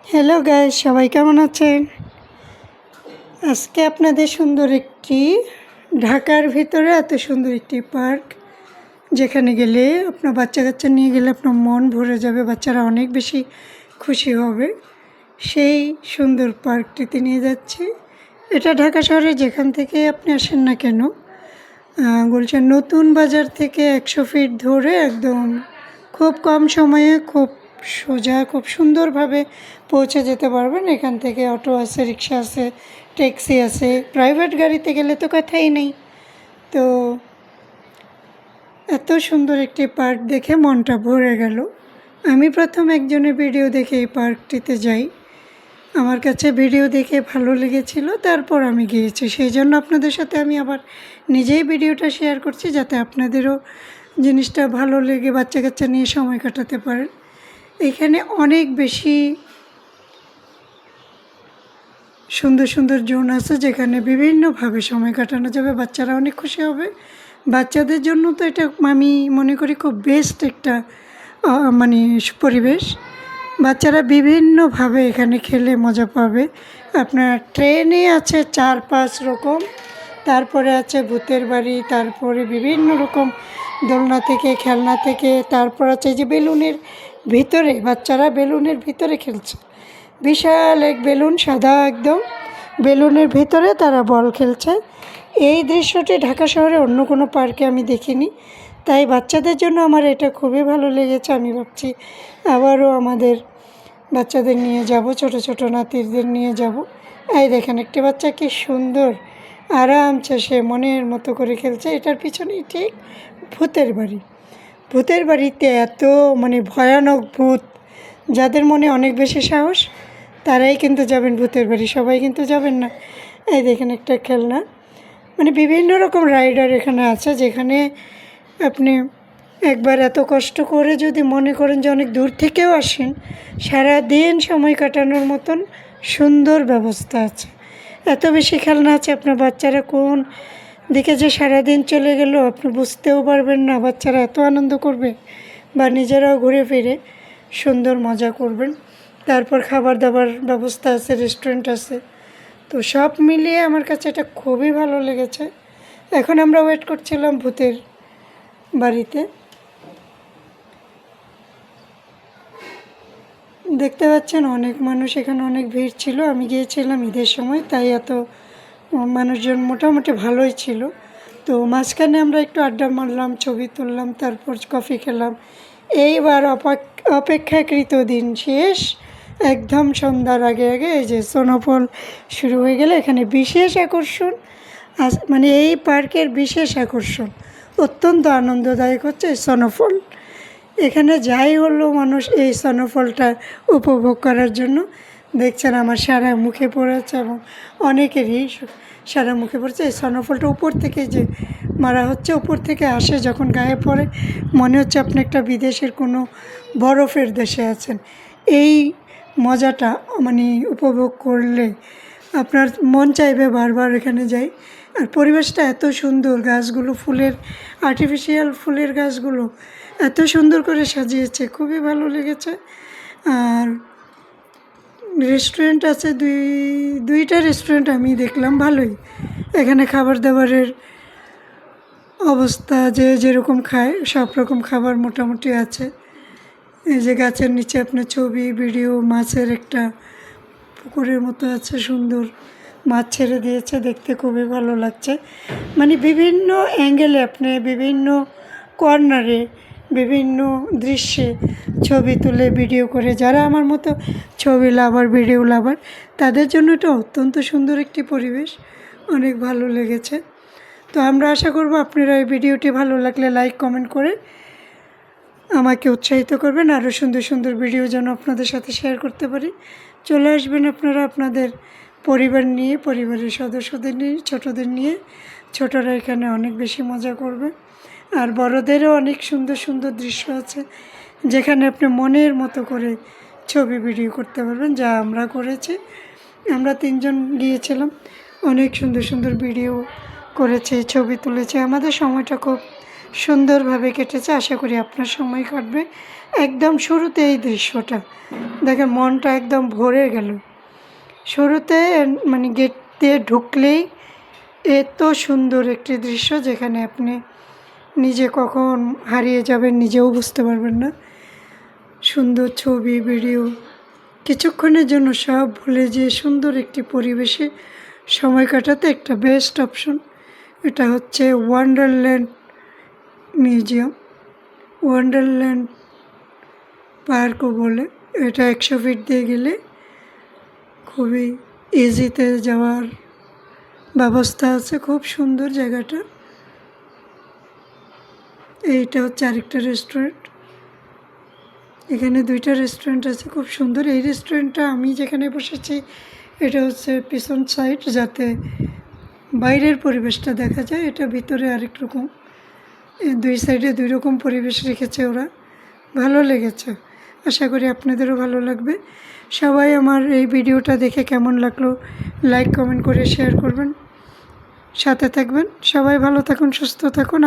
Hello guys, সবাই কেমন আছেন? আজকে আপনাদের সুন্দর একটি ঢাকার ভিতরে এত সুন্দর একটি পার্ক, যেখানে গেলে আপনার বাচ্চা কাচ্চা নিয়ে গেলে আপনার মন ভরে যাবে, বাচ্চারা অনেক বেশি খুশি হবে। সেই সুন্দর পার্কটিতে নিয়ে যাচ্ছি। এটা ঢাকা শহরে যেখান থেকে আপনি আসেন না কেন, গুলশান নতুন বাজার থেকে 100 ফিট ধরে একদম খুব কম সময়ে খুব সোজা খুব সুন্দরভাবে পৌঁছে যেতে পারবেন। এখান থেকে অটো আছে, রিক্সা আছে, ট্যাক্সি আছে, প্রাইভেট গাড়িতে গেলে তো কথাই নেই। তো এত সুন্দর একটি পার্ক দেখে মনটা ভরে গেল। আমি প্রথম একজনের ভিডিও দেখে এই পার্কটিতে যাই, আমার কাছে ভিডিও দেখে ভালো লেগেছিল, তারপর আমি গিয়েছি। সেই জন্য আপনাদের সাথে আমি আবার নিজেই ভিডিওটা শেয়ার করছি, যাতে আপনাদেরও জিনিসটা ভালো লেগে বাচ্চা কাচ্চা নিয়ে সময় কাটাতে পারেন। এখানে অনেক বেশি সুন্দর সুন্দর জোন আছে, যেখানে বিভিন্নভাবে সময় কাটানো যাবে, বাচ্চারা অনেক খুশি হবে। বাচ্চাদের জন্য তো এটা আমি মনে করি খুব বেস্ট একটা মানে পরিবেশ। বাচ্চারা বিভিন্নভাবে এখানে খেলে মজা পাবে। আপনার ট্রেনে আছে 4-5 রকম, তারপরে আছে ভূতের বাড়ি, তারপরে বিভিন্ন রকম দোলনা থেকে খেলনা থেকে, তারপর আছে যে বেলুনের ভিতরে, বাচ্চারা বেলুনের ভিতরে খেলছে। বিশাল এক বেলুন, সাদা একদম বেলুনের ভিতরে তারা বল খেলছে। এই দৃশ্যটি ঢাকা শহরে অন্য কোনো পার্কে আমি দেখিনি, তাই বাচ্চাদের জন্য আমার এটা খুবই ভালো লেগেছে। আমি ভাবছি আবারও আমাদের বাচ্চাদের নিয়ে যাব, ছোট ছোট নাতিদের নিয়ে যাব। এই দেখেন একটি বাচ্চা কি সুন্দর আরামসে সে মনের মতো করে খেলছে। এটার পিছনেই ঠিক ভূতের বাড়ি। ভূতের বাড়িতে এত ভয়ানক ভূত, যাদের মনে অনেক বেশি সাহস তারাই কিন্তু যাবেন ভূতের বাড়ি, সবাই কিন্তু যাবেন না। এই দেখেন একটা খেলনা, বিভিন্ন রকম রাইডার এখানে আছে, যেখানে আপনি একবার এত কষ্ট করে যদি মনে করেন যে অনেক দূর থেকেও আসেন, সারা দিন সময় কাটানোর মতন সুন্দর ব্যবস্থা আছে। এত বেশি খেলনা আছে, আপনার বাচ্চারা কোন দিকে যে সারাদিন চলে গেল আপনি বুঝতেও পারবেন না। বাচ্চারা এত আনন্দ করবে, বা নিজেরাও ঘুরে ফিরে সুন্দর মজা করবেন। তারপর খাবার দাবার ব্যবস্থা আছে, রেস্টুরেন্ট আছে। তো সব মিলিয়ে আমার কাছে এটা খুবই ভালো লেগেছে। এখন আমরা ওয়েট করছিলাম ভূতের বাড়িতে। দেখতে পাচ্ছেন অনেক মানুষ, এখানে অনেক ভিড় ছিল। আমি গিয়েছিলাম ঈদের সময়, তাই এত মানুষজন মোটামুটি ভালোই ছিল। তো মাঝখানে আমরা একটু আড্ডা মারলাম, ছবি তুললাম, তারপর কফি খেলাম। এইবার অপেক্ষাকৃত দিন শেষ, একদম সন্ধ্যার আগে আগে এই যে স্নোফল শুরু হয়ে গেলে এখানে বিশেষ আকর্ষণ এই পার্কের বিশেষ আকর্ষণ, অত্যন্ত আনন্দদায়ক হচ্ছে স্নোফল। এখানে যাই হলো মানুষ এই স্নোফলটা উপভোগ করার জন্য। দেখছেন আমার সারা মুখে পড়েছে, এবং অনেকেরই সারা মুখে পড়েছে। এই স্নোফলটা উপর থেকে যে মারা হচ্ছে, উপর থেকে আসে যখন গায়ে পড়ে মনে হচ্ছে আপনি একটা বিদেশের কোনো বরফের দেশে আছেন। এই মজাটা উপভোগ করলে আপনার মন চাইবে বারবার এখানে যাই। আর পরিবেশটা এত সুন্দর, গাছগুলো ফুলের, আর্টিফিশিয়াল ফুলের গাছগুলো এত সুন্দর করে সাজিয়েছে, খুবই ভালো লেগেছে। আর রেস্টুরেন্ট আছে, দুইটা রেস্টুরেন্ট আমি দেখলাম, ভালোই। এখানে খাবার দাবারের অবস্থা, যে যেরকম খায় সব রকম খাবার মোটামুটি আছে। এই যে গাছের নিচে আপনার ছবি ভিডিও, মাছের একটা পুকুরের মতো আছে, সুন্দর মাছ ছেড়ে দিয়েছে, দেখতে খুবই ভালো লাগছে। বিভিন্ন অ্যাঙ্গেলে আপনি বিভিন্ন কর্নারে বিভিন্ন দৃশ্যে ছবি তুলে ভিডিও করে, যারা আমার মতো ছবি লাভার, ভিডিও লাভার, তাদের জন্য এটা অত্যন্ত সুন্দর একটি পরিবেশ, অনেক ভালো লেগেছে। তো আমরা আশা করব আপনারা এই ভিডিওটি ভালো লাগলে লাইক কমেন্ট করে আমাকে উৎসাহিত করবেন, আরও সুন্দর সুন্দর ভিডিও যেন আপনাদের সাথে শেয়ার করতে পারি। চলে আসবেন আপনারা আপনাদের পরিবার নিয়ে, পরিবারের সদস্যদের নিয়ে, ছোটদের নিয়ে। ছোটরা এখানে অনেক বেশি মজা করবে। আর বড়দেরও অনেক সুন্দর সুন্দর দৃশ্য আছে, যেখানে আপনি মনের মতো করে ছবি ভিডিও করতে পারবেন, যা আমরা করেছি। আমরা 3 জন গিয়েছিলাম, অনেক সুন্দর সুন্দর ভিডিও করেছি, ছবি তুলেছি। আমাদের সময়টা খুব সুন্দরভাবে কেটেছে। আশা করি আপনার সময় কাটবে। একদম শুরুতে এই দৃশ্যটা দেখেন, মনটা একদম ভরে গেল। শুরুতে মানে গেট দিয়ে ঢুকলেই এত সুন্দর একটি দৃশ্য, যেখানে আপনি নিজে কখন হারিয়ে যাবেন নিজেও বুঝতে পারবেন না। সুন্দর ছবি, ভিডিও, কিছুক্ষণের জন্য সব ভুলে যেয়ে সুন্দর একটি পরিবেশে সময় কাটাতে একটা বেস্ট অপশন। এটা হচ্ছে ওয়ান্ডারল্যান্ড মিউজিয়াম, ওয়ান্ডারল্যান্ড পার্কও বলে। এটা 100 ফিট দিয়ে গেলে খুবই ইজিতে যাওয়ার ব্যবস্থা আছে। খুব সুন্দর জায়গাটা। এইটা হচ্ছে আরেকটা রেস্টুরেন্ট। এখানে 2টা রেস্টুরেন্ট আছে, খুব সুন্দর। এই রেস্টুরেন্টটা আমি যেখানে বসেছি এটা হচ্ছে পিছন সাইড, যাতে বাইরের পরিবেশটা দেখা যায়। এটা ভিতরে আরেক রকম। এই 2 সাইডে 2 রকম পরিবেশ রেখেছে ওরা, ভালো লেগেছে। আশা করি আপনাদেরও ভালো লাগবে। সবাই আমার এই ভিডিওটা দেখে কেমন লাগলো লাইক কমেন্ট করে শেয়ার করবেন, সাথে থাকবেন। সবাই ভালো থাকুন, সুস্থ থাকুন।